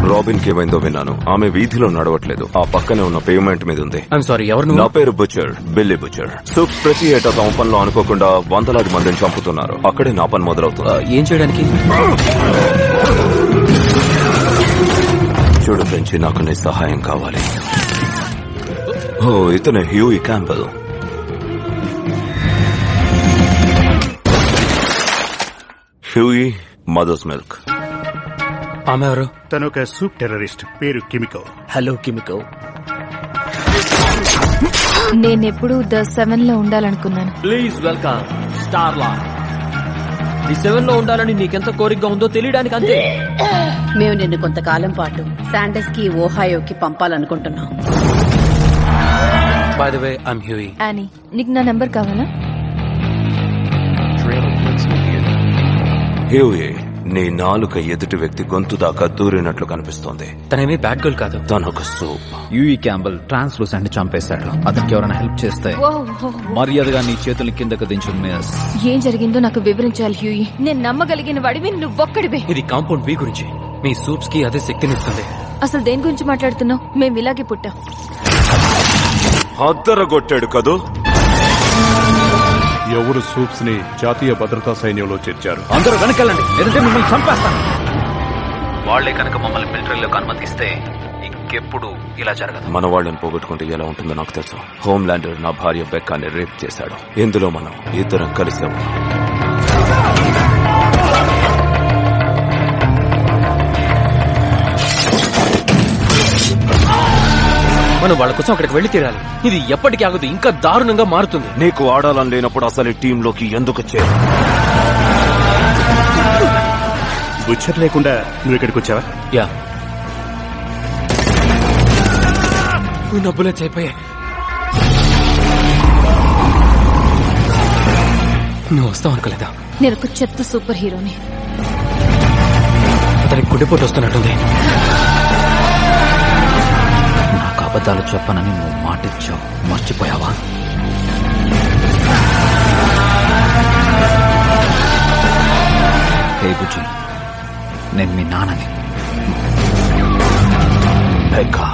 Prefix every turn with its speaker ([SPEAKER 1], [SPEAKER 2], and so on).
[SPEAKER 1] Robin కి ఏమైందో విన్నాను. ఆమె వీధిలో నడవట్లేదు, ఆ పక్కనే ఉన్న పేమెంట్ మీద ఉంది. నా పేరు బుచర్, బిల్లీ బుచర్. సూప్స్ ప్రతి ఏటా తమ పనిలో అనుకోకుండా వందలాది మందిని చంపుతున్నారు. అక్కడే నా పని మొదలవుతుంది.
[SPEAKER 2] ఏం చేయడానికి?
[SPEAKER 1] చూడు ఫ్రెంచి, నాకు నీ సహాయం కావాలి. ఓ, ఇతనే Hughie Campbell. Hughie Mother's Milk.
[SPEAKER 2] ఆమె ఎవరు?
[SPEAKER 3] తను ఒక సూప్ టెర్రరిస్ట్, పేరు కిమికో.
[SPEAKER 2] హలో కిమికో.
[SPEAKER 4] నేనెప్పుడు ద 7 లో ఉండాలనుకున్నాను.
[SPEAKER 2] ప్లీజ్ వెల్కమ్ స్టార్లా. ది 7 లో ఉండాలని నీకెంత కోరికగా ఉందో తెలియడానికి అంతే.
[SPEAKER 5] మేము నిన్ను కొంతకాలం పాటు శాండర్స్ కి ఓహాయోకి పంపాలనుకుంటున్నాం.
[SPEAKER 2] By the way I'm Hughie.
[SPEAKER 4] Annie, నీకు నా నెంబర్ కావాలా?
[SPEAKER 1] హ్యూయి, నీ నాలుక ఎదుటి వ్యక్తి గొంతు దాకా దూరినట్లు కనిపిస్తోంది.
[SPEAKER 2] తనేమీ బ్యాడ్ గర్ల్ కాదు.
[SPEAKER 1] తనొక సూప్.
[SPEAKER 6] యూఈ క్యాంబల్ ట్రాన్స్లూసెంట్ చంపేశాడు. అతనికి ఎవరైనా హెల్ప్ చేస్తే మర్యాదగా నీ చేతులు కిందకు దించు మిస్.
[SPEAKER 4] ఏం జరిగిందో నాకు వివరించాలి హ్యూయి. నేను నమ్మగలిగిన వాడివి నువ్వొక్కడివే.
[SPEAKER 2] ఇది కాంపౌండ్ బి గురించి. మీ సూప్స్ కి అదే శక్తినిస్తుంది.
[SPEAKER 4] అసలు దేని గురించి మాట్లాడుతున్నావు? మేము ఇలాగే పుట్టాం.
[SPEAKER 1] అద్దరగొట్టాడు కదూ.
[SPEAKER 3] ఎవరు సూప్స్ ని జాతీయ భద్రతా సైన్యంలో చేర్చారు?
[SPEAKER 6] అందరూ వెనకెళ్ళండి, లేదంటే మిమ్మల్ని చంపేస్తాను. వాళ్లే కనుక మమ్మల్ని మిలిటరీలోకి అనుమతిస్తే ఇంకెప్పుడు ఇలా జరగదు.
[SPEAKER 1] మన వాళ్ళని పోగొట్టుకుంటే ఎలా ఉంటుందో నాకు తెలుసు. హోమ్లాండర్ నా భార్య బెక్కాని రేప్ చేశాడు. ఇందులో మనం ఇద్దరం కలిసే ఉన్నాం.
[SPEAKER 2] మనం వాళ్ళ కోసం అక్కడికి వెళ్లి తీరాలి. ఇది ఎప్పటికీ ఆగదు, ఇంకా దారుణంగా మారుతుంది.
[SPEAKER 1] నీకు ఆడాలని లేనప్పుడు అసలు ఈ టీంలోకి ఎందుకు చేరు?
[SPEAKER 3] బుచ్చర్ లేకుండా నువ్వు ఇక్కడికి వచ్చావా?
[SPEAKER 2] యా, నా బుల్లెట్స్ అయిపోయాయి. నువ్వు వస్తావు అనుకోలేదా?
[SPEAKER 4] నేను ఒక చెత్త సూపర్ హీరోని.
[SPEAKER 2] అతనికి గుండెపోటు వస్తున్నట్టుంది.
[SPEAKER 6] నాకు అబద్ధాలు చెప్పనని నువ్వు మాటిచ్చావు, మర్చిపోయావా? హే బుజ్జి, నేను మీ నాన్నని.
[SPEAKER 1] బెక్కా.